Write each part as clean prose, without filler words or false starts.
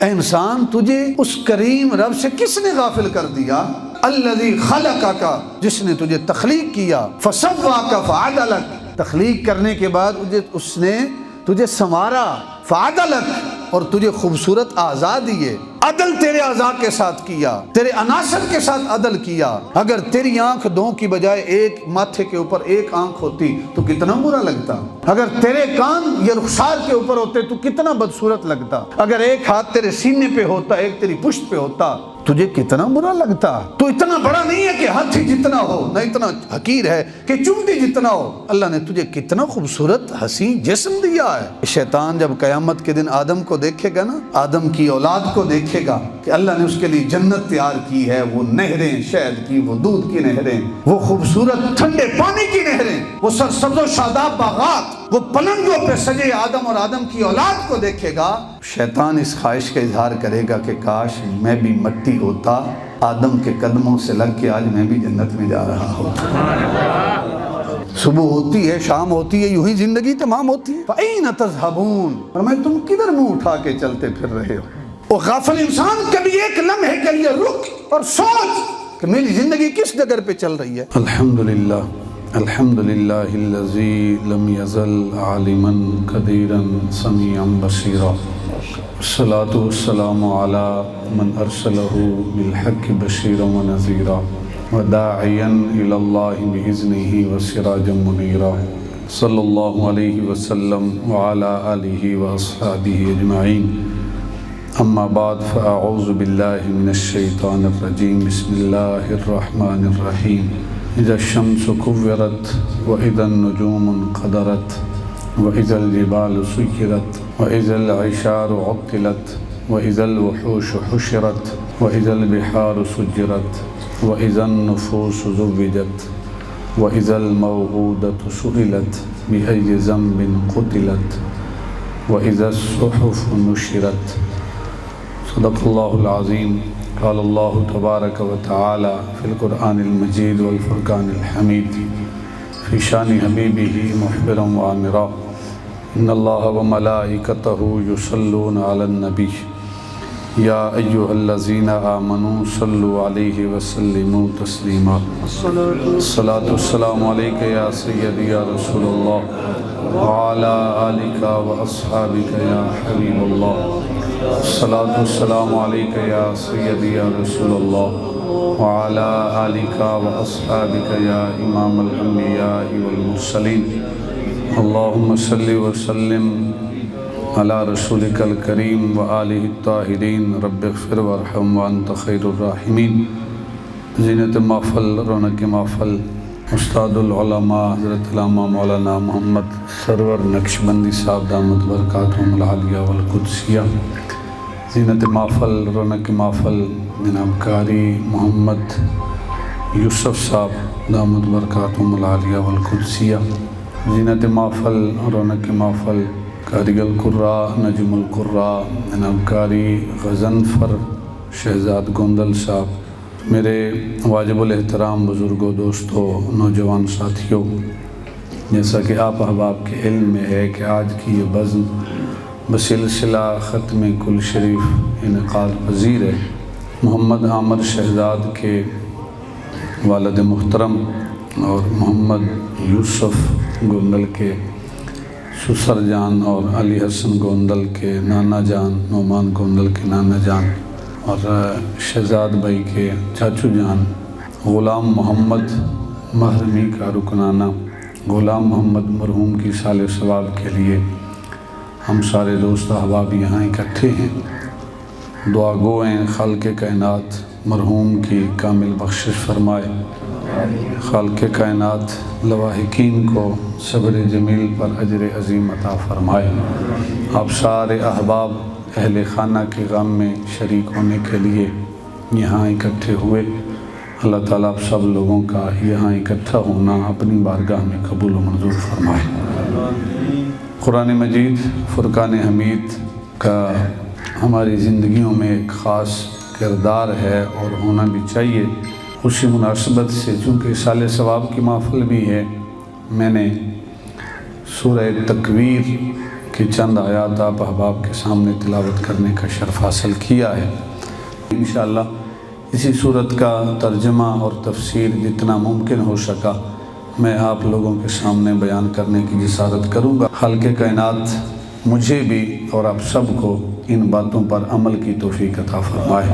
اے انسان تجھے اس کریم رب سے کس نے غافل کر دیا؟ الذی خلقک، جس نے تجھے تخلیق کیا، فسواک فعدلک، تخلیق کرنے کے بعد اس نے تجھے سنوارا، فعدلک، اور تجھے خوبصورت اعضاء دیے، عدل تیرے اعضاء کے ساتھ کیا، تیرے عناصر کے ساتھ عدل کیا۔ اگر تیری آنکھ دو کی بجائے ایک ماتھے کے اوپر ایک آنکھ ہوتی تو کتنا برا لگتا، اگر تیرے کان یہ رخسار کے اوپر ہوتے تو کتنا بدصورت لگتا، اگر ایک ہاتھ تیرے سینے پہ ہوتا ایک تیری پشت پہ ہوتا تجھے کتنا برا لگتا۔ تو اتنا بڑا نہیں ہے کہ ہاتھی جتنا ہو، نہ اتنا حقیر ہے کہ چمٹی جتنا ہو۔ اللہ نے تجھے کتنا خوبصورت حسین جسم دیا ہے۔ شیطان جب قیامت کے دن آدم کو دیکھے گا نا، آدم کی اولاد کو دیکھے گا کہ اللہ نے اس کے لیے جنت تیار کی ہے، وہ نہریں شہد کی، وہ دودھ کی نہریں، وہ خوبصورت ٹھنڈے پانی کی نہریں، وہ سرسبز و شاداب باغات، وہ پلنگوں پہ سجے آدم اور آدم کی اولاد کو دیکھے گا، شیطان اس خواہش کا اظہار کرے گا کہ کاش میں بھی مٹی ہوتا، آدم کے قدموں سے لگ کے آج میں بھی جنت میں جا رہا ہوتا۔ صبح ہوتی ہے، شام ہوتی ہے، یوں ہی زندگی تمام ہوتی ہے۔ فَأَيْنَ تَذْهَبُونَ، فرمایا تم کدھر منہ اٹھا کے چلتے پھر رہے ہو؟ وہ غافل انسان کبھی ایک لمحے کے لیے رک اور سوچ کہ میری زندگی کس ڈگر پہ چل رہی ہے۔ الحمدللہ الحمدللہ الذی لم یزل عالما قدیرا سمیعا بصیرا، الصلاۃ والسلام علی من ارسلہ بالحق بشیرا ونذیرا وداعیا الی اللہ بإذنہ وسراجا منیرا، صلی اللہ علیہ وسلم وعلی آلہ واصحابہ اجمعین، اما بعد فاعوذ باللہ من الشیطان الرجیم، بسم اللہ الرحمن الرحیم، اذا الشمس كورت واذا النجوم انقدرت واذا الجبال سيرت واذا العشار عطلت واذا الوحوش حشرت واذا البحار سجرت واذا النفوس زوجت واذا الموءودة سئلت بأي ذنب قتلت واذا الصحف نشرت۔ صدق اللہ العظیم۔ قال اللہ تبارک و تعالی فی القرآن المجید والفرقان الحمید فی شان حبیبہ محبرا وآمرا، ان اللہ وملائکتہ یصلون علی النبی یا ایہا الذین آمنوا صلوا علیہ وسلموا تسلیما، الصلاۃ والسلام علیک یا سیدی یا رسول اللہ وعلی آلک واصحابک یا حبیب اللہ، الصلاۃ والسلام علیک یا سیدی یا رسول اللہ وعلی آلک واصحابک یا امام الانبیاء والمرسلین، اللہم صلی وسلم علی رسولک الکریم وآلہ الطاہرین، رب اغفر وارحم وانت خیر الراحمین۔ زینت محفل، رونق محفل، استاد العلماء حضرت علامہ مولانا محمد سرور نقشبندی صاحب دامت برکاتہم العالیہ والقدسیہ، زینت محفل، رونق محفل جناب قاری محمد یوسف صاحب دامت برکاتہم العالیہ والقدسیہ، زینت محفل، رونق محفل قاری القراء نجم القراء جناب قاری غضنفر شہزاد گوندل صاحب، میرے واجب الاحترام بزرگوں، دوستوں، نوجوان ساتھیوں، جیسا کہ آپ احباب کے علم میں ہے کہ آج کی یہ بزم بسلسلہ ختم کل شریف انعقاد پذیر ہے۔ محمد عامر شہزاد کے والد محترم اور محمد یوسف گوندل کے سسر جان اور علی حسن گوندل کے نانا جان، نعمان گوندل کے نانا جان، اور شہزاد بھائی کے چاچو جان غلام محمد محرمی کا رکنانہ غلام محمد مرحوم کی سال ثواب کے لیے ہم سارے دوست احباب یہاں اکٹھے ہیں۔ دعا گوئیں خالق کائنات مرحوم کی کامل بخشش فرمائے، خالق کائنات لواحقین کو صبر جمیل پر اجر عظیم عطا فرمائے۔ آپ سارے احباب اہل خانہ کے غم میں شریک ہونے کے لیے یہاں اکٹھے ہوئے، اللہ تعالیٰ آپ سب لوگوں کا یہاں اکٹھا ہونا اپنی بارگاہ میں قبول و منظور فرمائے۔ قرآن مجید فرقان حمید کا ہماری زندگیوں میں ایک خاص کردار ہے اور ہونا بھی چاہیے۔ اسی مناسبت سے چونکہ سال ثواب کی محفل بھی ہے، میں نے سورہ تکویر کہ چند آیات آپ احباب کے سامنے تلاوت کرنے کا شرف حاصل کیا ہے۔ انشاءاللہ اسی صورت کا ترجمہ اور تفسیر جتنا ممکن ہو سکا میں آپ لوگوں کے سامنے بیان کرنے کی جسارت کروں گا۔ خالق کائنات مجھے بھی اور آپ سب کو ان باتوں پر عمل کی توفیق عطا فرمائے۔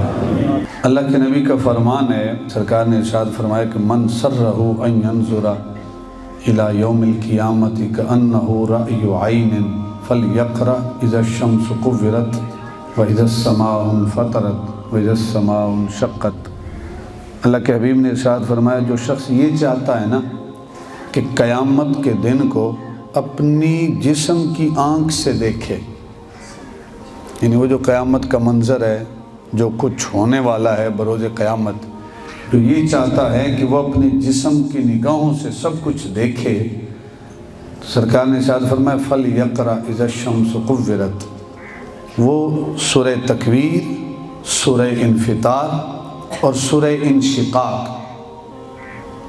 اللہ کے نبی کا فرمان ہے، سرکار نے ارشاد فرمایا کہ من سرہ ان ینظر الی یوم القیامت کأنہ رأی عین فلیقرأ اذا الشمس کورت واذا السماء انفطرت واذا السماء انشقت۔ اللہ کے حبیب نے ارشاد فرمایا جو شخص یہ چاہتا ہے نا کہ قیامت کے دن کو اپنی جسم کی آنکھ سے دیکھے، یعنی وہ جو قیامت کا منظر ہے، جو کچھ ہونے والا ہے بروز قیامت، جو یہ چاہتا ہے کہ وہ اپنے جسم کی نگاہوں سے سب کچھ دیکھے، تو سرکار نے ارشاد فرمایا فَلْيَقْرَأْ اِذَا الشَّمْسُ كُوِّرَتْ، وہ سورہ تکویر، سورہ انفطار اور سورہ انشقاق،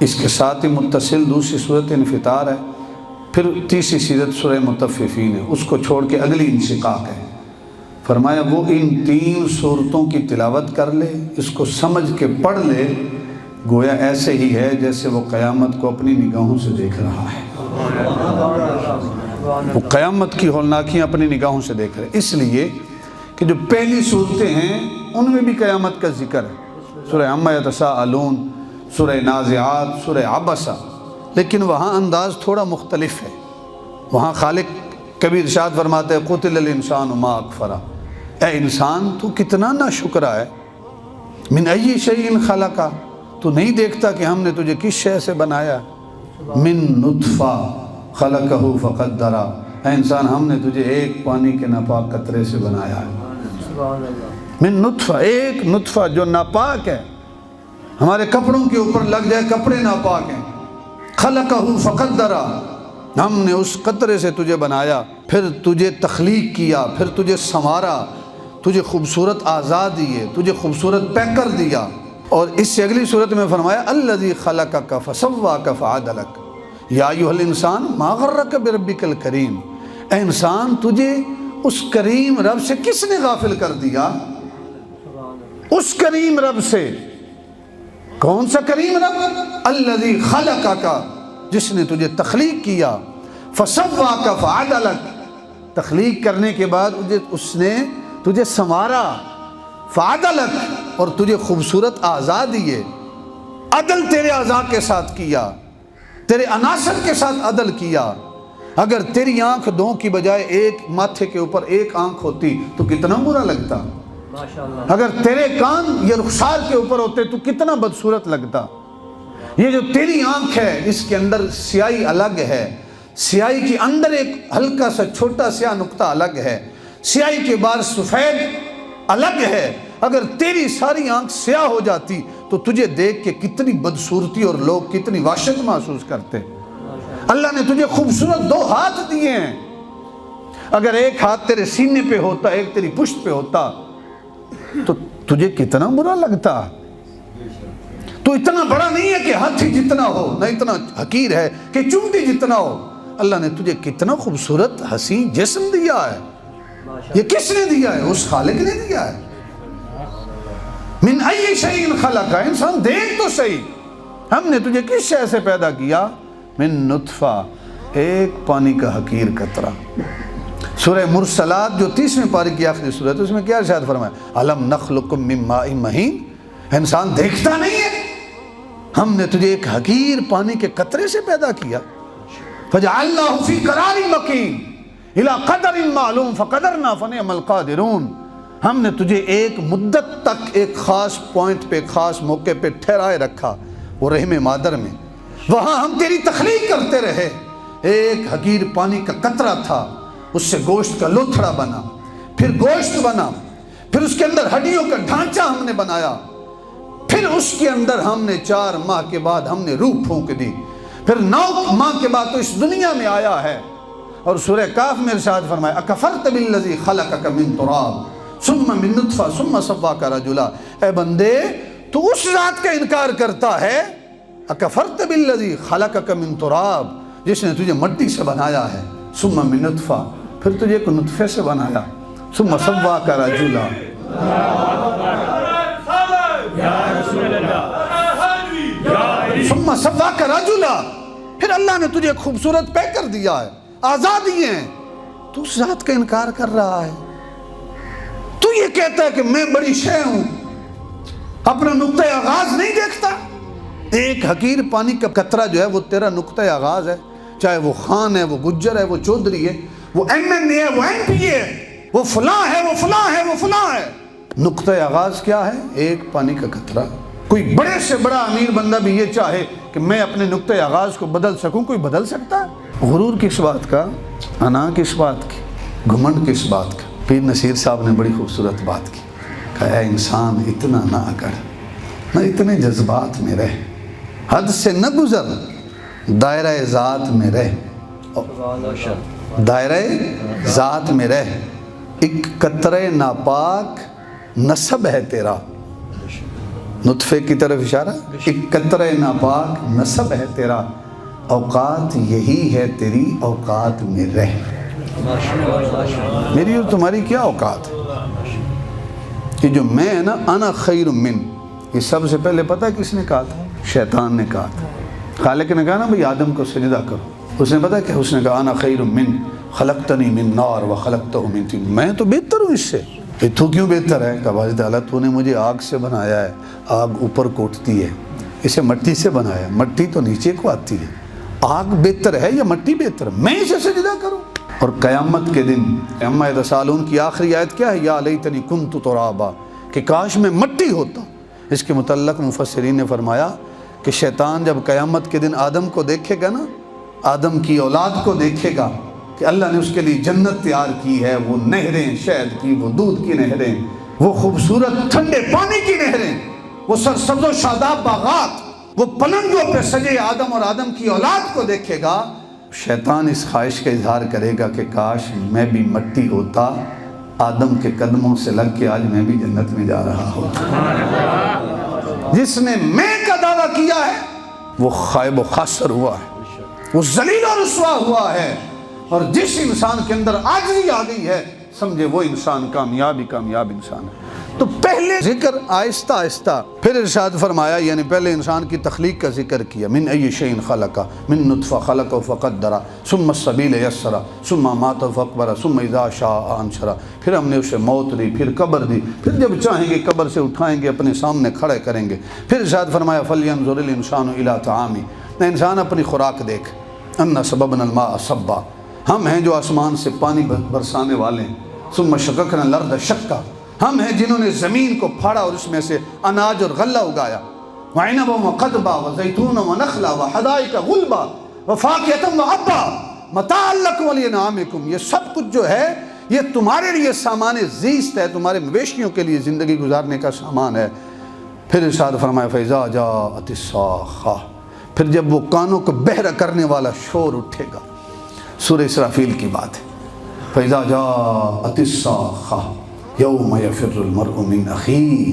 اس کے ساتھ ہی متصل دوسری سورت انفطار ہے، پھر تیسری سورت سورہ مطففین ہے، اس کو چھوڑ کے اگلی انشقاق ہے۔ فرمایا وہ ان تین صورتوں کی تلاوت کر لے، اس کو سمجھ کے پڑھ لے، گویا ایسے ہی ہے جیسے وہ قیامت کو اپنی نگاہوں سے دیکھ رہا ہے، وہ قیامت کی ہولناکیاں اپنی نگاہوں سے دیکھ رہے۔ اس لیے کہ جو پہلی صورتیں ہیں ان میں بھی قیامت کا ذکر ہے، سورہ عما یتساءلون، سورہ نازعات، سورہ عبسہ، لیکن وہاں انداز تھوڑا مختلف ہے۔ وہاں خالق کبھی ارشاد فرماتے ہیں قتل الانسان ما اکفرہ، اے انسان تو کتنا ناشکرا ہے، من ای شیء خلقہ، تو نہیں دیکھتا کہ ہم نے تجھے کس شے سے بنایا، من نطفہ خلقہ فقدرہ، اے انسان ہم نے تجھے ایک پانی کے ناپاک قطرے سے بنایا ہے، من نطفہ، ایک نطفہ جو ناپاک ہے، ہمارے کپڑوں کے اوپر لگ جائے کپڑے ناپاک ہیں، خلقہ فقدرہ، ہم نے اس قطرے سے تجھے بنایا، پھر تجھے تخلیق کیا، پھر تجھے سنوارا، تجھے خوبصورت اعضاء دیے، تجھے خوبصورت پیکر دیا، اور اس سے اگلی صورت میں فرمایا الذی خلقک فسواک فعدلک یا ایھا الانسان ما غرک بربک الکریم، اے انسان تجھے اس کریم رب سے کس نے غافل کر دیا، اس کریم رب سے، کون سا کریم رب، الذی خلقک، جس نے تجھے تخلیق کیا، فسواک فعدلک، تخلیق کرنے کے بعد اس نے تجھے سنوارا، فعدلک، اور تجھے خوبصورت اعضاء دیے، عدل تیرے اعضاء کے ساتھ کیا، تیرے عناصر کے ساتھ عدل کیا۔ اگر تیری آنکھ دو کی بجائے ایک ماتھے کے اوپر ایک آنکھ ہوتی تو کتنا برا لگتا، اگر تیرے کان یہ رخسار کے اوپر ہوتے تو کتنا بدصورت لگتا۔ یہ جو تیری آنکھ ہے اس کے اندر سیاہی الگ ہے، سیاہی کے اندر ایک ہلکا سا چھوٹا سیاہ نقطہ الگ ہے، سیاہی کے بعد سفید الگ ہے۔ اگر تیری ساری آنکھ سیاہ ہو جاتی تو تجھے دیکھ کے کتنی بدصورتی اور لوگ کتنی وحشت محسوس کرتے۔ اللہ نے تجھے خوبصورت دو ہاتھ دیے ہیں، اگر ایک ہاتھ تیرے سینے پہ ہوتا ایک تیری پشت پہ ہوتا تو تجھے کتنا برا لگتا۔ تو اتنا بڑا نہیں ہے کہ ہاتھی جتنا ہو، نہ اتنا حقیر ہے کہ چمٹی جتنا ہو۔ اللہ نے تجھے کتنا خوبصورت حسین جسم دیا ہے، یہ کس نے دیا ہے؟ اس خالق نے دیا ہے۔ من ای شیء خلقہ، انسان دیکھ تو صحیح، ہم نے تجھے کس شے سے پیدا کیا، من نطفہ، ایک پانی کا حقیر قطرہ۔ سورہ مرسلات جو 30ویں پارے کی آخری سورت ہے اس میں کیا ارشاد فرمایا، الم نخلقکم من ماء مہین، انسان دیکھتا نہیں ہے ہم نے تجھے ایک حقیر پانی کے قطرے سے پیدا کیا، فجعلناہ فی قرار مکین الی قدر معلوم فقدرنا فنعم القادرون، ہم نے تجھے ایک مدت تک ایک خاص پوائنٹ پہ خاص موقع پہ ٹھہرائے رکھا، وہ رحم مادر میں، وہاں ہم تیری تخلیق کرتے رہے۔ ایک حقیر پانی کا قطرہ تھا، اس سے گوشت کا لوتھڑا بنا، پھر گوشت بنا، پھر اس کے اندر ہڈیوں کا ڈھانچہ ہم نے بنایا، پھر اس کے اندر ہم نے 4 ماہ کے بعد ہم نے روح پھونک دی، پھر 9 ماہ کے بعد تو اس دنیا میں آیا ہے۔ اور سورہ کاف میں ارشاد فرمایا اکفرت بالذی خلقک من تراب ثم من نطفہ ثم سواک رجلا، اے بندے تو اس ذات کا انکار کرتا ہے، اکفرت بالذی خلقک من تراب، جس نے تجھے مٹی سے بنایا ہے، ثم من نطفہ، پھر تجھے ایک نطفے سے بنایا، ثم سواک رجلا، ثم سواک رجلا، پھر اللہ نے تجھے خوبصورت پے کر دیا ہے، آزاد دیے ہیں، تو اس ذات کا انکار کر رہا ہے۔ تو یہ کہتا ہے کہ میں بڑی شے ہوں، اپنا نقطۂ آغاز نہیں دیکھتا۔ ایک حقیر پانی کا قطرہ جو ہے وہ تیرا نقطۂ آغاز ہے، چاہے وہ خان ہے، وہ گجر ہے، وہ چودھری ہے، وہ ایم این اے ہے، وہ ایم پی اے ہے، وہ فلاں ہے، وہ فلاں ہے، وہ فلاں ہے۔ نقطۂ آغاز کیا ہے؟ ایک پانی کا قطرہ۔ کوئی بڑے سے بڑا امیر بندہ بھی یہ چاہے کہ میں اپنے نقطۂ آغاز کو بدل سکوں، کوئی بدل سکتا ہے؟ غرور کس بات کا، انا کس بات کی، گھمنڈ کس بات کا؟ پیر نصیر صاحب نے بڑی خوبصورت بات کی، کہا اے انسان اتنا نہ کر، نہ اتنے جذبات میں رہ، حد سے نہ گزر، دائرہ ذات میں رہ، دائرہ ذات میں رہ۔ ایک قطرہ ناپاک نسب ہے تیرا، نطفے کی طرف اشارہ، ایک قطرہ ناپاک نسب ہے تیرا، اوقات یہی ہے تیری، اوقات میں رہ۔ میری اور تمہاری کیا اوقات ہے؟ یہ جو میں ہے نا، انا خیر من، یہ سب سے پہلے پتہ کس نے کہا تھا؟ شیطان نے کہا تھا۔ خالق نے کہا نا بھئی آدم کو سجدہ کرو، اس نے پتہ کہ اس نے کہا انا خیر من خلقتنی من نار وخلقتہ من طین، میں تو بہتر ہوں اس سے۔ تو کیوں بہتر ہے؟ کہا بھائی تعالیٰ تو نے مجھے آگ سے بنایا ہے، آگ اوپر کوٹتی ہے، اسے مٹی سے بنایا ہے، مٹی تو نیچے کو آتی ہے، آگ بہتر ہے یا مٹی بہتر ہے؟ میں اسے سجدہ کروں؟ اور قیامت کے دن عما یتساءلون کی آخری آیت کیا ہے؟ یا لیتنی کنت ترابا، کہ کاش میں مٹی ہوتا۔ اس کے متعلق مفسرین نے فرمایا کہ شیطان جب قیامت کے دن آدم کو دیکھے گا نا، آدم کی اولاد کو دیکھے گا کہ اللہ نے اس کے لیے جنت تیار کی ہے، وہ نہریں شہد کی، وہ دودھ کی نہریں، وہ خوبصورت ٹھنڈے پانی کی نہریں، وہ سرسبز و شاداب باغات، وہ پلنگوں پہ سجے آدم اور آدم کی اولاد کو دیکھے گا، شیطان اس خواہش کا اظہار کرے گا کہ کاش میں بھی مٹی ہوتا، آدم کے قدموں سے لگ کے آج میں بھی جنت میں جا رہا ہوتا۔ جس نے میں کا دعویٰ کیا ہے وہ خائب و خاسر ہوا ہے، وہ ذلیل و رسوا ہوا ہے، اور جس انسان کے اندر عاجزی آ گئی ہے سمجھے وہ انسان کامیاب انسان ہے۔ تو پہلے ذکر آہستہ آہستہ، پھر ارشاد فرمایا، یعنی پہلے انسان کی تخلیق کا ذکر کیا، من ای شیء خلق، من نطفہ خلق فقدر، ثم السبیل یسر، ثم مات فاقبر، ثم اذا شاء انشر، پھر ہم نے اسے موت دی، پھر قبر دی، پھر جب چاہیں گے قبر سے اٹھائیں گے، اپنے سامنے کھڑے کریں گے۔ پھر ارشاد فرمایا فلینظر الانسان الی طعامہ، انسان اپنی خوراک دیکھ، انا صببنا الماء صبا، ہم ہیں جو آسمان سے پانی برسانے والے ہیں، ثم شققنا الارض شقا، ہم ہیں جنہوں نے زمین کو پھاڑا اور اس میں سے اناج اور غلہ اگایا، وعنبا وقضبا وزیتونا ونخلا وحدائق غلبا وفاکہۃ وابا متاعا لکم ولانعامکم، یہ سب کچھ جو ہے یہ تمہارے لیے سامان زیست ہے، تمہارے مویشیوں کے لیے زندگی گزارنے کا سامان ہے۔ پھر ارشاد فرمایا فاذا جاءت الصاخہ، پھر جب وہ کانوں کو بہرا کرنے والا شور اٹھے گا، سورہ اسرافیل کی بات ہے، فاذا جاءت الصاخہ یوم یفر المرء من اخیہ،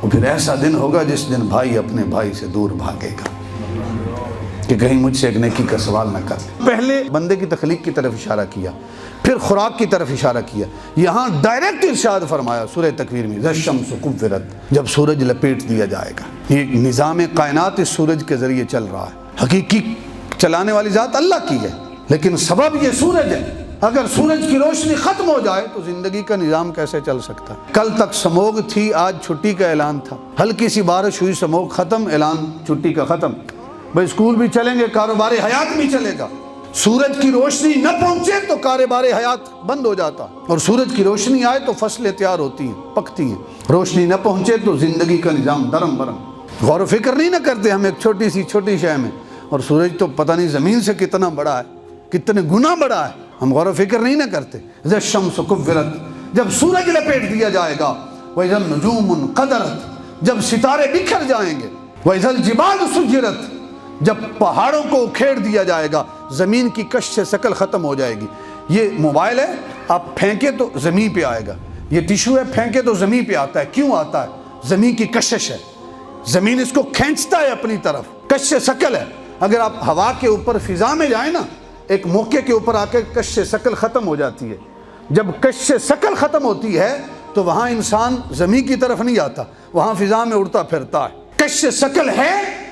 اور پھر ایسا دن ہوگا جس دن بھائی اپنے بھائی سے دور بھاگے گا کہ کہیں مجھ سے ایک نیکی کا سوال نہ کر۔ پہلے بندے کی تخلیق کی طرف اشارہ کیا، پھر خوراک کی طرف اشارہ کیا، یہاں ڈائریکٹ ارشاد فرمایا سورہ تکویر میں اذا الشمس کورت، جب سورج لپیٹ دیا جائے گا۔ یہ نظام کائنات اس سورج کے ذریعے چل رہا ہے، حقیقی چلانے والی ذات اللہ کی ہے، لیکن سبب یہ سورج ہے۔ اگر سورج کی روشنی ختم ہو جائے تو زندگی کا نظام کیسے چل سکتا ہے؟ کل تک سموگ تھی، آج چھٹی کا اعلان تھا، ہلکی سی بارش ہوئی، سموگ ختم، اعلان چھٹی کا ختم، بھائی اسکول بھی چلیں گے، کاروبار حیات بھی چلے گا۔ سورج کی روشنی نہ پہنچے تو کاروبار حیات بند ہو جاتا، اور سورج کی روشنی آئے تو فصلیں تیار ہوتی ہیں، پکتی ہیں۔ روشنی نہ پہنچے تو زندگی کا نظام درم برم، غور و فکر نہیں نہ کرتے ہم ایک چھوٹی شے میں، اور سورج تو پتہ نہیں زمین سے کتنا بڑا ہے، کتنے گنا بڑا ہے، ہم غور و فکر نہیں نہ کرتے۔ اذا الشمس کورت، جب سورج لپیٹ دیا جائے گا، واذا النجوم انقدرت، جب ستارے بکھر جائیں گے، واذا الجبال سجرت، جب پہاڑوں کو اکھیڑ دیا جائے گا، زمین کی کش سے شکل ختم ہو جائے گی۔ یہ موبائل ہے، آپ پھینکے تو زمین پہ آئے گا، یہ ٹیشو ہے، پھینکے تو زمین پہ آتا ہے، کیوں آتا ہے؟ زمین کی کشش ہے، زمین اس کو کھینچتا ہے اپنی طرف، کش سے شکل ہے۔ اگر آپ ہوا کے اوپر فضا میں جائیں نا ایک موقع کے اوپر آ کے کش شکل ختم ہو جاتی ہے. جب کش شکل ختم ہوتی ہے تو وہاں انسان زمین کی طرف نہیں آتا, وہاں فضا میں اڑتا پھرتا ہے. کش شکل ہے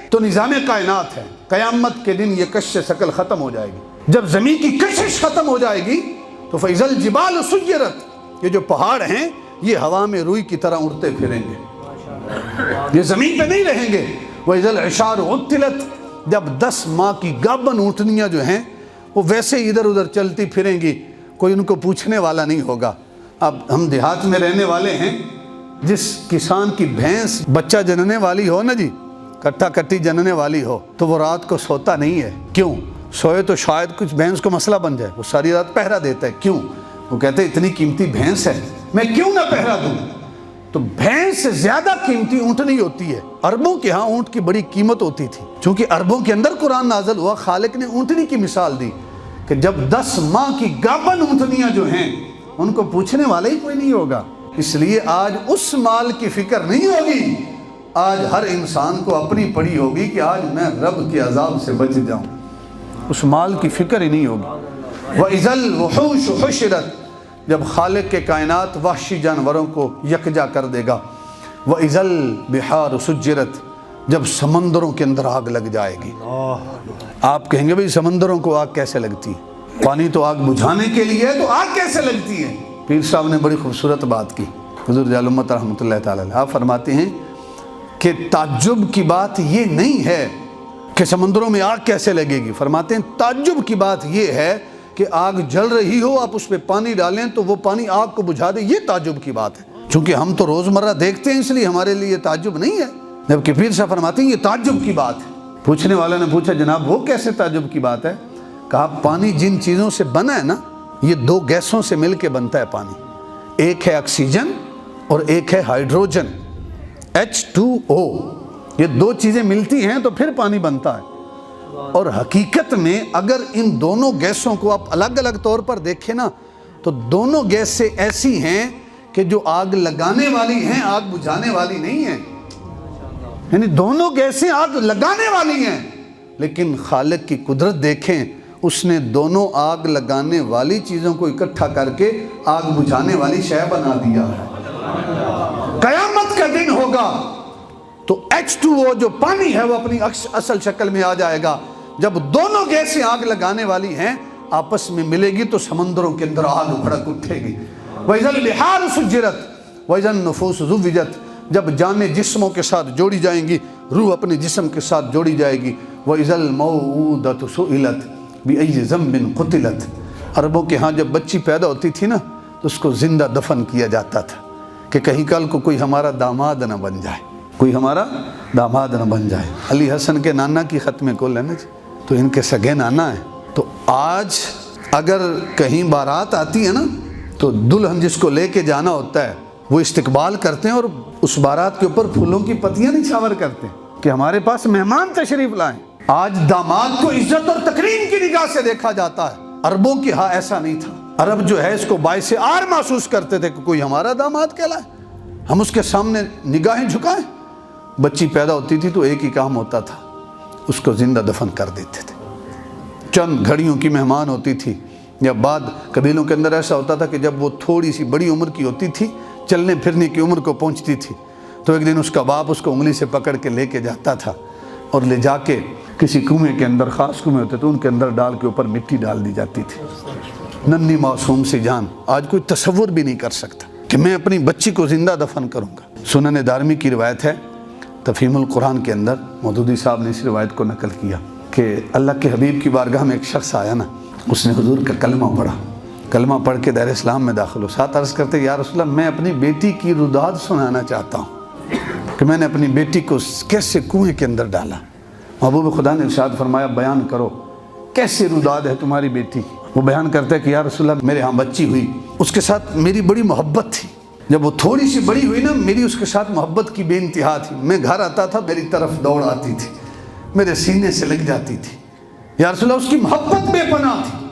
تو نظام کائنات ہے. قیامت کے دن یہ کش شکل ختم ہو جائے گی. جب زمین کی کشش ختم ہو جائے گی تو فَإِذَا الْجِبَالُ سُيِّرَتْ, یہ جو پہاڑ ہیں یہ ہوا میں روئی کی طرح اڑتے پھریں گے, یہ زمین پہ نہیں رہیں گے. وَإِذَا الْعِشَارُ عُطِّلَتْ, جب 10 ماہ کی گابن اونٹنیاں جو ہیں وہ ویسے ادھر ادھر چلتی پھریں گی, کوئی ان کو پوچھنے والا نہیں ہوگا. اب ہم دیہات میں رہنے والے ہیں, جس کسان کی بھینس بچہ جننے والی ہو نا جی, کٹا کٹی جننے والی ہو, تو وہ رات کو سوتا نہیں ہے. کیوں؟ سوئے تو شاید کچھ بھینس کو مسئلہ بن جائے, وہ ساری رات پہرا دیتا ہے. کیوں؟ وہ کہتے ہیں اتنی قیمتی بھینس ہے, میں کیوں نہ پہرا دوں. تو بھینس سے زیادہ قیمتی اونٹنی ہوتی ہے. عربوں کے ہاں اونٹ کی بڑی قیمت ہوتی تھی, چونکہ عربوں کے اندر قرآن نازل ہوا. خالق نے اونٹنی کی مثال دی کہ جب 10 ماہ کی گابن اونٹنیاں جو ہیں ان کو پوچھنے والا ہی کوئی نہیں ہوگا. اس لیے آج اس مال کی فکر نہیں ہوگی, آج ہر انسان کو اپنی پڑی ہوگی کہ آج میں رب کے عذاب سے بچ جاؤں. اس مال کی فکر ہی نہیں ہوگی. وَإِذَا الْوُحُوشُ حُشِرَتْ, جب خالق کے کائنات وحشی جانوروں کو یکجا کر دے گا. وَإِذَا الْبِحَارُ سُجِّرَتْ, جب سمندروں کے اندر آگ لگ جائے گی. آپ کہیں گے بھئی سمندروں کو آگ کیسے لگتی ہے؟ پانی تو آگ بجھانے کے لیے ہے, تو آگ کیسے لگتی ہے؟ پیر صاحب نے بڑی خوبصورت بات کی, حضور جلال امت رحمۃ اللہ تعالیٰ علیہ. آپ فرماتے ہیں کہ تعجب کی بات یہ نہیں ہے کہ سمندروں میں آگ کیسے لگے گی. فرماتے ہیں تعجب کی بات یہ ہے کہ آگ جل رہی ہو, آپ اس پہ پانی ڈالیں تو وہ پانی آگ کو بجھا دے. یہ تعجب کی بات ہے. چونکہ ہم تو روزمرہ دیکھتے ہیں اس لیے ہمارے لیے تعجب نہیں ہے, جبکہ پیر صاحب فرماتے ہیں یہ تعجب کی بات ہے. پوچھنے والا نے پوچھا جناب وہ کیسے تعجب کی بات ہے؟ کہا پانی جن چیزوں سے بنا ہے نا, یہ 2 گیسوں سے مل کے بنتا ہے پانی. ایک ہے آکسیجن اور ایک ہے ہائیڈروجن, H2O. یہ 2 چیزیں ملتی ہیں تو پھر پانی بنتا ہے. اور حقیقت میں اگر ان دونوں گیسوں کو آپ الگ الگ طور پر دیکھیں نا, تو دونوں گیسیں ایسی ہیں کہ جو آگ لگانے والی ہیں, آگ بجھانے والی نہیں ہیں. یعنی دونوں گیسیں آگ لگانے والی ہیں, لیکن خالق کی قدرت دیکھیں, اس نے دونوں آگ لگانے والی چیزوں کو اکٹھا کر کے آگ بجھانے والی شے بنا دیا ہے. قیامت کا دن ہوگا تو H2O جو پانی ہے وہ اپنی اصل شکل میں آ جائے گا. جب دونوں گیسیں آگ لگانے والی ہیں آپس میں ملے گی تو سمندروں کے اندر آگ بھڑک اٹھے گی. وَإِذَا الْبِحَارُ سُجِّرَتْ وَإِذَا النُّفُوسُ زُوِّجَتْ, جب جانیں جسموں کے ساتھ جوڑی جائیں گی, روح اپنے جسم کے ساتھ جوڑی جائے گی. وَإِذَا الْمَوْءُودَةُ سُئِلَتْ بِأَيِّ ذَنبٍ قُتِلَتْ, عربوں کے ہاں جب بچی پیدا ہوتی تھی نا تو اس کو زندہ دفن کیا جاتا تھا کہ کہیں کل کو کوئی ہمارا داماد نہ بن جائے, کوئی ہمارا داماد نہ بن جائے. علی حسن کے نانا کی ختم کل ہے نا جی, تو ان کے سگے نانا ہے. تو آج اگر کہیں بارات آتی ہے نا تو دلہن جس کو لے کے جانا ہوتا ہے وہ استقبال کرتے ہیں اور اس بارات کے اوپر پھولوں کی پتیاں نچھاور کرتے ہیں کہ ہمارے پاس مہمان تشریف لائیں. آج داماد کو عزت اور تکریم کی نگاہ سے دیکھا جاتا ہے. عربوں کے ہاں ایسا نہیں تھا. عرب جو ہے اس کو باعث عار محسوس کرتے تھے کہ کوئی ہمارا داماد کہلائے, ہم اس کے سامنے نگاہیں جھکائیں. بچی پیدا ہوتی تھی تو ایک ہی کام ہوتا تھا, اس کو زندہ دفن کر دیتے تھے. چند گھڑیوں کی مہمان ہوتی تھی. یا بعد قبیلوں کے اندر ایسا ہوتا تھا کہ جب وہ تھوڑی سی بڑی عمر کی ہوتی تھی, چلنے پھرنے کی عمر کو پہنچتی تھی, تو ایک دن اس کا باپ اس کو انگلی سے پکڑ کے لے کے جاتا تھا اور لے جا کے کسی کنویں کے اندر, خاص کنویں ہوتے تو ان کے اندر ڈال کے اوپر مٹی ڈال دی جاتی تھی. ننھی معصوم سی جان, آج کوئی تصور بھی نہیں کر سکتا کہ میں اپنی بچی کو زندہ دفن کروں گا. سنن دارمی کی روایت ہے, تفہیم القرآن کے اندر مودودی صاحب نے اس روایت کو نقل کیا کہ اللہ کے حبیب کی بارگاہ میں ایک شخص آیا نا, اس نے حضور کا کلمہ پڑھا, کلمہ پڑھ کے دائرہ اسلام میں داخل ہو. ساتھ عرض کرتے یا رسول اللہ میں اپنی بیٹی کی روداد سنانا چاہتا ہوں کہ میں نے اپنی بیٹی کو کیسے کنویں کے اندر ڈالا. محبوب خدا نے ارشاد فرمایا بیان کرو کیسے روداد ہے تمہاری بیٹی. وہ بیان کرتا ہے کہ یا رسول اللہ میرے ہاں بچی ہوئی, اس کے ساتھ میری بڑی محبت تھی. جب وہ تھوڑی سی بڑی ہوئی نا, میری اس کے ساتھ محبت کی بے انتہا تھی. میں گھر آتا تھا میری طرف دوڑ آتی تھی, میرے سینے سے لگ جاتی تھی. یا رسول اللہ اس کی محبت بے پناہ تھی.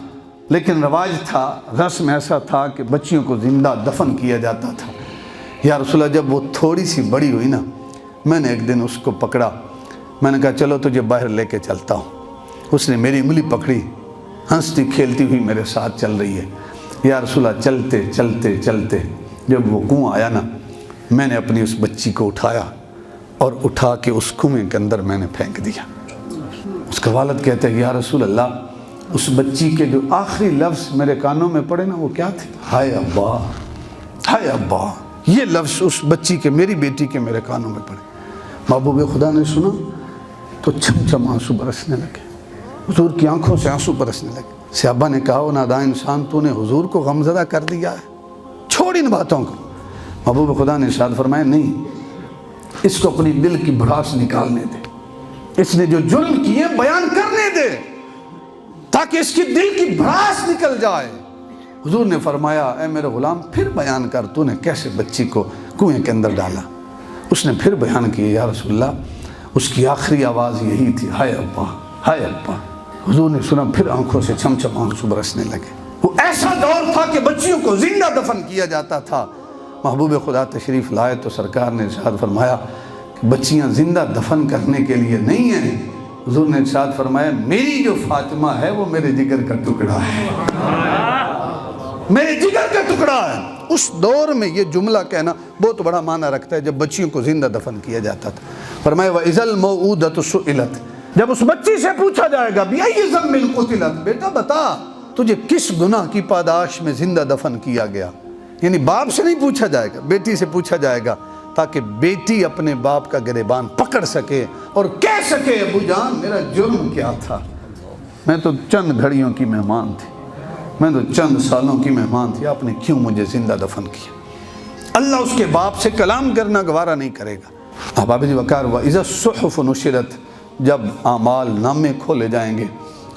لیکن رواج تھا, رسم ایسا تھا کہ بچیوں کو زندہ دفن کیا جاتا تھا. یا رسول اللہ جب وہ تھوڑی سی بڑی ہوئی نا, میں نے ایک دن اس کو پکڑا, میں نے کہا چلو تجھے باہر لے کے چلتا ہوں. اس نے میری انگلی پکڑی, ہنستی کھیلتی ہوئی میرے ساتھ چل رہی ہے۔ یا رسول اللہ چلتے چلتے چلتے جب وہ کنواں آیا نا، میں نے اپنی اس بچی کو اٹھایا اور اٹھا کے اس کنویں کے اندر میں نے پھینک دیا۔ اس کا والد کہتے ہیں یا رسول اللہ، اس بچی کے جو آخری لفظ میرے کانوں میں پڑے نا وہ کیا تھے؟ ہائے ابا، ہائے ابا۔ یہ لفظ اس بچی کے، میری بیٹی کے میرے کانوں میں پڑے۔ محبوب خدا نے سنا تو چھم چھم آنسو برسنے لگے، حضور کی آنکھوں سے آنسو برسنے لگے۔ صحابہ نے کہا، وہ نادان انسان، تو نے حضور کو غمزدہ کر دیا ہے، چھوڑ ان باتوں کو۔ محبوب خدا نے ارشاد فرمایا، نہیں، اس کو اپنی دل کی بھڑاس نکالنے دے، اس نے جو جرم کیے بیان کرنے دے تاکہ اس کی دل کی بھڑاس نکل جائے۔ حضور نے فرمایا، اے میرے غلام، پھر بیان کر، تو نے کیسے بچی کو کنویں کے اندر ڈالا؟ اس نے پھر بیان کیا، یا رسول اللہ، اس کی آخری آواز یہی تھی، ہائے ابا، ہائے ابا۔ حضور نے سنا، پھر آنکھوں سے چھم چھم آنسو برسنے لگے۔ وہ ایسا دور تھا کہ بچیوں کو زندہ دفن کیا جاتا تھا۔ محبوب خدا تشریف لائے تو سرکار نے ارشاد فرمایا کہ بچیاں زندہ دفن کرنے کے لیے نہیں ہیں۔ حضور نے ارشاد فرمایا، میری جو فاطمہ ہے وہ میرے جگر کا ٹکڑا ہے، میرے جگر کا ٹکڑا ہے۔ اس دور میں یہ جملہ کہنا بہت بڑا معنی رکھتا ہے، جب بچیوں کو زندہ دفن کیا جاتا تھا۔ فرمایا، وَإِذَا الْمَوْءُودَةُ سُئِلَتْ، جب اس بچی سے پوچھا جائے گا، بِأَيِّ ذَنبٍ قُتِلَتْ، بیٹا بتا تجھے کس گناہ کی پاداش میں زندہ دفن کیا گیا؟ یعنی باپ سے نہیں پوچھا جائے گا، بیٹی سے پوچھا جائے گا، تاکہ بیٹی اپنے باپ کا گریبان پکڑ سکے اور کہہ سکے، ابو جان میرا جرم کیا تھا؟ میں تو چند گھڑیوں کی مہمان تھی، میں تو چند سالوں کی مہمان تھی، آپ نے کیوں مجھے زندہ دفن کیا؟ اللہ اس کے باپ سے کلام کرنا گوارا نہیں کرے گا۔ احباب وقار، وَإِذَا الصُّحُفُ نُشِرَتْ، جب اعمال نامے کھولے جائیں گے،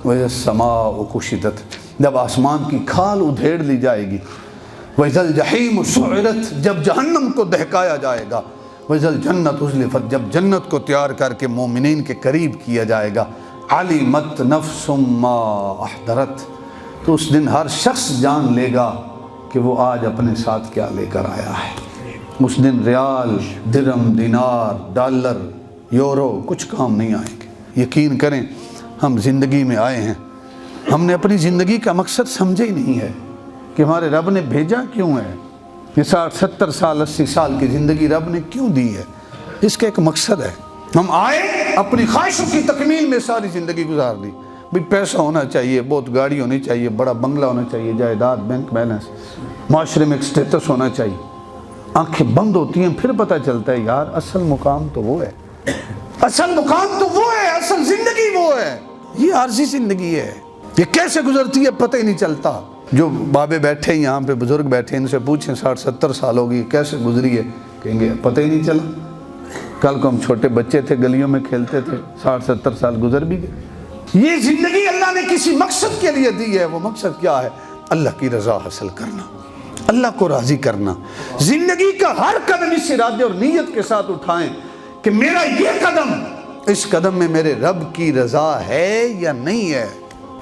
وَإِذَا السَّمَاءُ كُشِطَتْ، جب آسمان کی کھال ادھیڑ لی جائے گی، وَإِذَا الْجَحِيمُ سُعِرَتْ، جب جہنم کو دہکایا جائے گا، وَإِذَا الْجَنَّةُ أُزْلِفَتْ، جب جنت کو تیار کر کے مومنین کے قریب کیا جائے گا، عَلِمَتْ نَفْسٌ مَّا أَحْضَرَتْ، تو اس دن ہر شخص جان لے گا کہ وہ آج اپنے ساتھ کیا لے کر آیا ہے۔ اس دن ریال، درہم، دینار، ڈالر، یورو کچھ کام نہیں آئیں گے۔ یقین کریں، ہم زندگی میں آئے ہیں، ہم نے اپنی زندگی کا مقصد سمجھے ہی نہیں ہے کہ ہمارے رب نے بھیجا کیوں ہے۔ یہ 60 70 سال 80 سال کی زندگی رب نے کیوں دی ہے؟ اس کا ایک مقصد ہے۔ ہم آئے اپنی خواہشوں کی تکمیل میں ساری زندگی گزار دی۔ بھی پیسہ ہونا چاہیے، بہت گاڑی ہونی چاہیے، بڑا بنگلہ ہونا چاہیے، جائیداد، بینک بیلنس، معاشرے میں ایک سٹیٹس ہونا چاہیے۔ آنکھیں بند ہوتی ہیں، پھر پتہ چلتا ہے یار اصل مقام تو وہ ہے، اصل مقام تو وہ ہے، اصل زندگی وہ ہے۔ یہ عارضی زندگی ہے، یہ کیسے گزرتی ہے پتہ ہی نہیں چلتا۔ جو بابے بیٹھے ہیں یہاں پہ، بزرگ بیٹھے ہیں، ان سے پوچھیں 60 70 سال ہوگی کیسے گزری ہے، کہیں گے پتہ ہی نہیں چلا۔ کل کو ہم چھوٹے بچے تھے، گلیوں میں کھیلتے تھے، 60 70 سال گزر بھی گئے۔ یہ زندگی اللہ نے کسی مقصد کے لیے دی ہے۔ وہ مقصد کیا ہے؟ اللہ کی رضا حاصل کرنا، اللہ کو راضی کرنا۔ زندگی کا ہر قدم اس ارادے اور نیت کے ساتھ اٹھائیں کہ میرا یہ قدم، اس قدم میں میرے رب کی رضا ہے یا نہیں ہے۔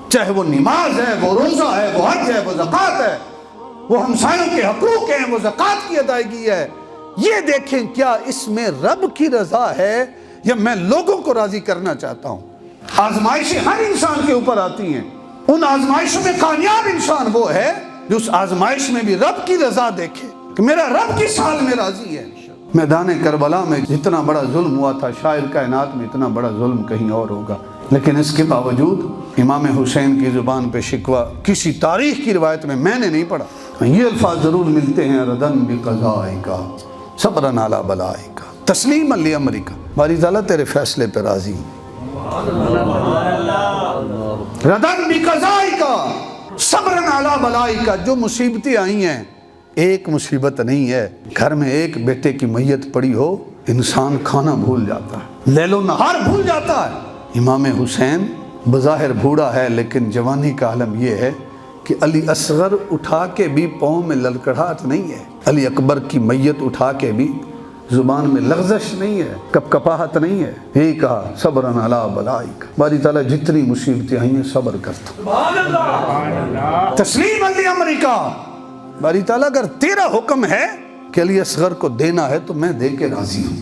چاہے وہ نماز ہے، وہ روزہ ہے، وہ حج ہے، وہ زکوٰۃ ہے، وہ ہمسایوں کے حقوق ہیں، وہ زکوٰۃ کی ادائیگی ہے۔ یہ دیکھیں کیا اس میں رب کی رضا ہے یا میں لوگوں کو راضی کرنا چاہتا ہوں۔ آزمائشیں ہر انسان کے اوپر آتی ہیں، ان آزمائشوں میں کامیاب انسان وہ ہے جو اس آزمائش میں بھی رب کی رضا دیکھے کہ میرا رب کس حال میں راضی ہے۔ میدان کربلا میں جتنا بڑا ظلم ہوا تھا، شاید کائنات میں اتنا بڑا ظلم کہیں اور ہوگا، لیکن اس کے باوجود امام حسین کی زبان پہ شکوہ کسی تاریخ کی روایت میں نے نہیں پڑھا۔ یہ الفاظ ضرور ملتے ہیں، ردن بقضائک صبرا علی بلائک تسلیما لامرک، باری تعالیٰ تیرے فیصلے پہ راضی ہوں۔ ردن بقضائک صبرا علی بلائک، جو مصیبتیں آئی ہیں ایک مصیبت نہیں ہے، گھر میں ایک بیٹے کی میت پڑی ہو انسان کھانا بھول جاتا ہے، لیل و نہار بھول جاتا ہے۔ امام حسین بظاہر بوڑھا ہے لیکن جوانی کا عالم یہ ہے کہ علی اصغر اٹھا کے بھی پاؤں میں للکڑاہٹ نہیں ہے، علی اکبر کی میت اٹھا کے بھی زبان میں لغزش نہیں ہے، کپکپاہٹ نہیں ہے۔ یہی کہا صبرا علی بلائک، باری تعالیٰ جتنی مصیبتیں آئی ہیں صبر کرتا، تسلیم لامرک، باری تعالیٰ اگر تیرا حکم ہے کہ علی اصغر کو دینا ہے تو میں دے کے راضی ہوں،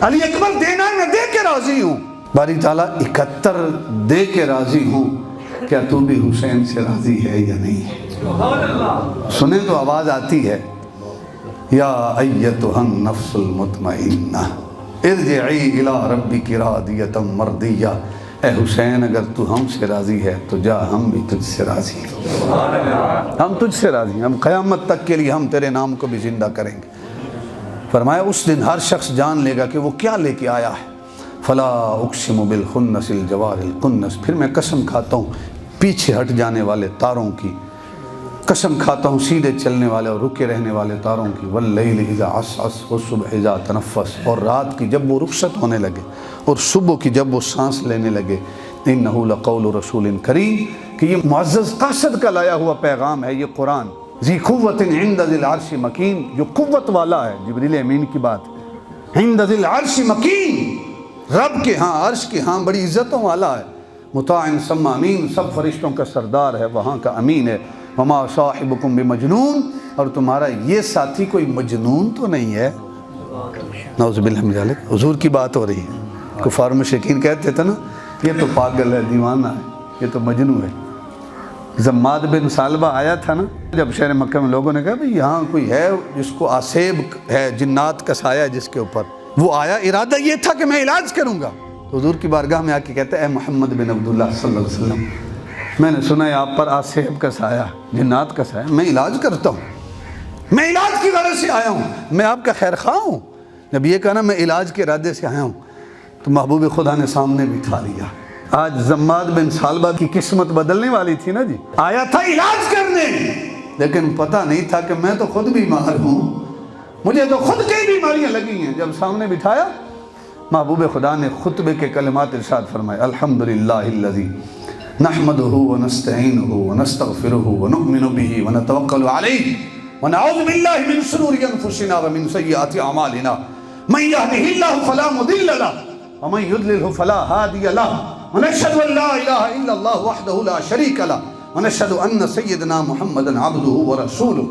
علی اکبر دینا ہے میں دے کے راضی ہوں، باری تعالیٰ 71 دے کے راضی ہوں، کیا تو بھی حسین سے راضی ہے یا نہیں ہے؟ سنیں تو آواز آتی ہے، یا ایتھا النفس المطمئنہ ارجعی الی ربک راضیۃ مرضیہ، اے حسین اگر تو ہم سے راضی ہے تو جا ہم بھی تجھ سے راضی ہیں، ہم تجھ سے راضی ہیں، ہم قیامت تک کے لیے ہم تیرے نام کو بھی زندہ کریں گے۔ فرمایا اس دن ہر شخص جان لے گا کہ وہ کیا لے کے آیا ہے۔ فلا اقسم بالخنس الجوار الکنس، پھر میں قسم کھاتا ہوں پیچھے ہٹ جانے والے تاروں کی، قسم کھاتا ہوں سیدھے چلنے والے اور رکے رہنے والے تاروں کی، واللیل اذا عسعس والصبح اذا تنفس، اور رات کی جب وہ رخصت ہونے لگے اور صبح کی جب وہ سانس لینے لگے، انہ لقول رسول کریم، کہ یہ معزز قاصد کا لایا ہوا پیغام ہے یہ قرآن، ذی قوت عند ذی العرش مکین، جو قوت والا ہے، جبریل امین کی بات، عند ذی العرش مکین، رب کے ہاں عرش کے ہاں بڑی عزتوں والا ہے، مطاع ثم امین، سب فرشتوں کا سردار ہے، وہاں کا امین ہے، وما صاحبکم بمجنون، اور تمہارا یہ ساتھی کوئی مجنون تو نہیں ہے۔ نعوذ باللہ من ذالک، حضور کی بات ہو رہی ہے۔ کفار مشرکین کہتے تھے نا یہ تو پاگل ہے، دیوانہ ہے، یہ تو مجنون ہے۔ زماد بن ثعلبہ آیا تھا نا جب شہر مکہ میں، لوگوں نے کہا بھئی یہاں کوئی ہے جس کو آسیب ہے، جنات کا سایہ ہے جس کے اوپر، وہ آیا، ارادہ یہ تھا کہ میں علاج کروں گا۔ تو حضور کی بارگاہ میں آ کے کہتے ہیں اے محمد بن عبداللہ صلی اللہ علیہ وسلم، میں نے سنا ہے آپ پر آسیب کا سایہ، جنات کا سایہ، میں علاج کرتا ہوں، میں علاج کی غرض سے آیا ہوں، میں آپ کا خیر خواہ ہوں۔ جب یہ کہا نا میں علاج کے ارادے سے آیا ہوں تو محبوب خدا نے سامنے بٹھا لیا۔ آج زماد بن ثعلبہ کی قسمت بدلنے والی تھی نا جی، آیا تھا علاج کرنے، لیکن پتہ نہیں تھا کہ میں تو خود بیمار ہوں، مجھے تو خود کئی بیماریاں لگی ہیں۔ جب سامنے بٹھایا محبوب خدا نے خطبے کے کلمات ارشاد فرمائے، الحمدللہ الذی نحمدہ ونستعینہ ونستغفرہ ونؤمن بہ ونتوکل علیہ ونعوذ باللہ من شرور انفسنا ومن سیئات اعمالنا من یہدہ اللہ فلا مضل لہ ومن یضللہ فلا ہادی لہ ونشہد ان لا الہ الا اللہ وحدہ لا شریک لہ ونشہد ان سیدنا محمدا عبدہ ورسولہ۔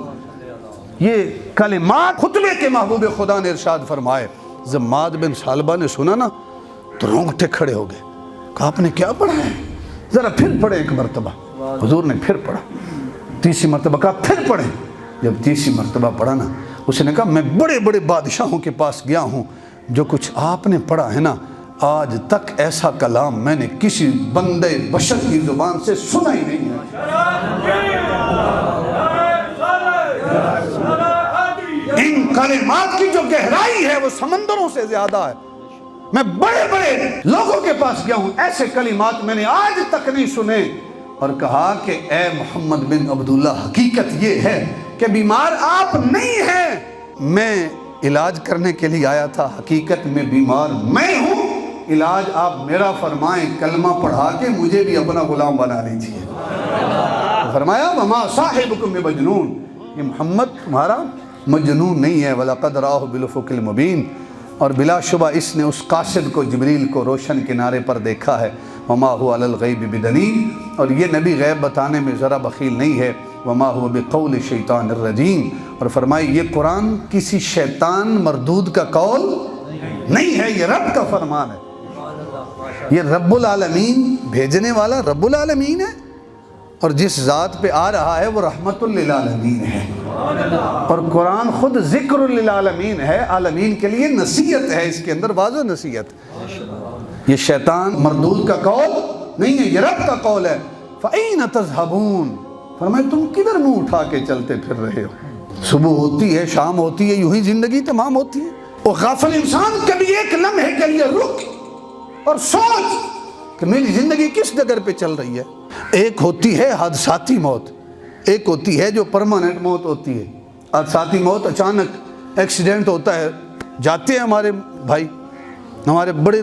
یہ کلمات خطبے کے محبوب خدا نے ارشاد فرمائے۔ زماد بن ثعلبہ نے سنا نا تو رونگٹے کھڑے ہو گئے، کہا آپ نے کیا پڑھا ہے؟ ذرا پھر پڑھیں ایک مرتبہ۔ حضور نے پھر پڑھا، تیسری مرتبہ کہا پھر پڑھیں۔ جب تیسری مرتبہ پڑھا نا اس نے کہا میں بڑے بڑے بادشاہوں کے پاس گیا ہوں، جو کچھ آپ نے پڑھا ہے نا آج تک ایسا کلام میں نے کسی بندے بشر کی زبان سے سنا ہی نہیں ہے۔ ان کلمات کی جو گہرائی ہے وہ سمندروں سے زیادہ ہے۔ میں بڑے بڑے لوگوں کے پاس گیا ہوں، ایسے کلمات میں نے آج تک نہیں سنے۔ اور کہا کہ اے محمد بن عبداللہ، حقیقت یہ ہے کہ بیمار آپ نہیں ہیں، میں علاج کرنے کے لیے آیا تھا، حقیقت میں بیمار میں ہوں، علاج آپ میرا فرمائیں، کلمہ پڑھا کے مجھے بھی اپنا غلام بنا لیجیے۔ فرمایا وما صاحبکم بمجنون، یہ محمد تمہارا مجنون نہیں ہے، وَلَقَدْ رَآهُ بِالْأُفُقِ الْمُبِينِ، اور بلا شبہ اس نے اس قاصد کو جبریل کو روشن کنارے پر دیکھا ہے۔ وَمَا هُوَ عَلَى الْغَيْبِ بِدَلِيلٍ، اور یہ نبی غیب بتانے میں ذرا بخیل نہیں ہے۔ وَمَا هُوَ بِقَوْلِ شَيْطَانِ الرَّجِيمِ، اور فرمائی یہ قرآن کسی شیطان مردود کا قول نہیں ہے، یہ رب کا فرمان ہے۔ یہ رب العالمین بھیجنے والا رب العالمین ہے، اور جس ذات پہ آ رہا ہے وہ رحمت للعالمین ہے، اور قرآن خود ذکر للعالمین ہے، عالمین کے لیے نصیحت ہے، اس کے اندر واضح نصیحت۔ یہ شیطان مردود کا قول نہیں ہے، یہ رب کا قول ہے۔ فَأَيْنَ تَذْهَبُونَ، فرمائے تم کدھر منہ اٹھا کے چلتے پھر رہے ہو؟ صبح ہوتی ہے، شام ہوتی ہے، یوں ہی زندگی تمام ہوتی ہے۔ وہ غافل انسان کبھی ایک لمحے کے لیے رک اور سوچ کہ میری زندگی کس ڈگر پہ چل رہی ہے۔ ایک ہوتی ہے حادثاتی موت، ایک ہوتی ہے جو پرماننٹ موت ہوتی ہے۔ حادثاتی موت اچانک ایکسیڈنٹ ہوتا ہے، جاتے ہیں ہمارے بھائی، ہمارے بڑے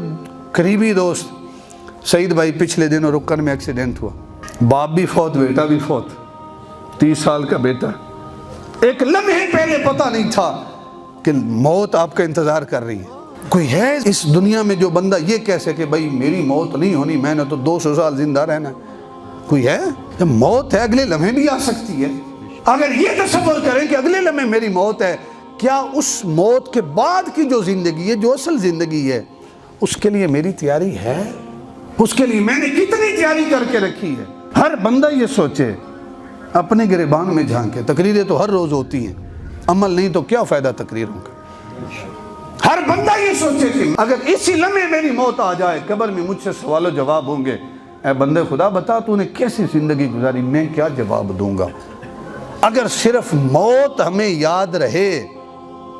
قریبی دوست سعید بھائی، پچھلے دنوں رکن میں ایکسیڈنٹ ہوا، باپ بھی فوت، بیٹا بھی فوت، 30 سال کا بیٹا۔ ایک لمحے پہلے پتہ نہیں تھا کہ موت آپ کا انتظار کر رہی ہے۔ کوئی ہے اس دنیا میں جو بندہ یہ کہہ سکے بھائی میری موت نہیں ہونی، میں نے تو 200 سال زندہ رہنا ہے؟ کوئی ہے؟ جب موت ہے اگلے لمحے بھی آ سکتی ہے۔ اگر یہ تصور کریں کہ اگلے لمحے میری موت ہے، کیا اس موت کے بعد کی جو زندگی ہے، جو اصل زندگی ہے، اس کے لیے میری تیاری ہے؟ اس کے لیے میں نے کتنی تیاری کر کے رکھی ہے؟ ہر بندہ یہ سوچے، اپنے گریبان میں جھانکے۔ تقریریں تو ہر روز ہوتی ہیں، عمل نہیں تو کیا فائدہ تقریروں کا؟ ہر بندہ یہ سوچے کہ اگر اسی لمحے میری موت آ جائے، قبر میں مجھ سے سوال و جواب ہوں گے، اے بندے خدا بتا تو نے کیسی زندگی گزاری، میں کیا جواب دوں گا؟ اگر صرف موت ہمیں یاد رہے،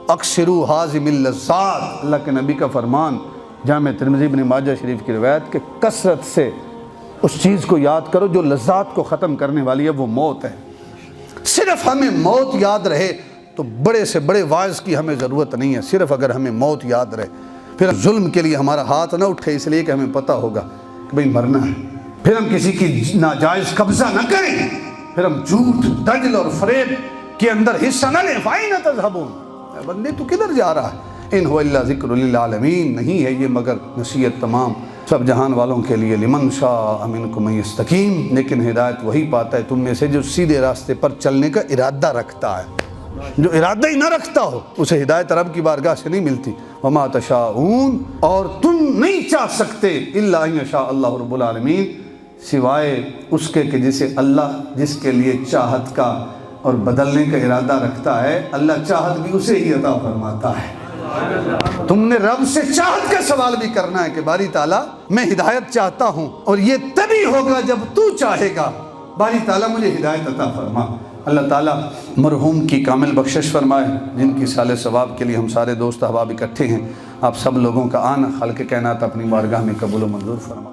اکثروا حازم اللذات، اللہ کے نبی کا فرمان جامع ترمذی ابن ماجہ شریف کی روایت کہ کثرت سے اس چیز کو یاد کرو جو لذات کو ختم کرنے والی ہے، وہ موت ہے۔ صرف ہمیں موت یاد رہے تو بڑے سے بڑے واعظ کی ہمیں ضرورت نہیں ہے، صرف اگر ہمیں موت یاد رہے، پھر ظلم کے لیے ہمارا ہاتھ نہ اٹھے، اس لیے کہ ہمیں پتہ ہوگا کہ بھئی مرنا ہے، پھر ہم کسی کی ناجائز قبضہ نہ کریں، پھر ہم جھوٹ، دجل اور فریب کے اندر حصہ نہ لیں۔ فَأَيْنَ تَذْهَبُونَ، اے بندے تو کدھر جا رہا ہے؟ اِنْ هُوَ إِلَّا ذِكْرٌ لِلْعَالَمِينَ، نہیں ہے یہ مگر نصیحت تمام سب جہان والوں کے لیے، لمن شاء منکم ان یستقیم، لیکن ہدایت وہی پاتا ہے تم میں سے جو سیدھے راستے پر چلنے کا ارادہ رکھتا ہے۔ جو ارادہ ہی نہ رکھتا ہو اسے ہدایت رب کی بارگاہ سے نہیں ملتی۔ وما تشاءون، اور تم نہیں چاہ سکتے، الا ان یشاء اللہ رب العالمین، سوائے اس کے کہ جسے اللہ جس کے لیے چاہت کا اور بدلنے کا ارادہ رکھتا ہے، اللہ چاہت بھی اسے ہی عطا فرماتا ہے۔ تم نے رب سے چاہت کا سوال بھی کرنا ہے کہ باری تعالیٰ میں ہدایت چاہتا ہوں، اور یہ تبھی ہوگا جب تو چاہے گا، باری تعالیٰ مجھے ہدایت عطا فرما۔ اللہ تعالیٰ مرحوم کی کامل بخشش فرمائے، جن کی سال ثواب کے لیے ہم سارے دوست احباب اکٹھے ہیں۔ آپ سب لوگوں کا آنا خالق کائنات اپنی بارگاہ میں قبول و منظور فرما۔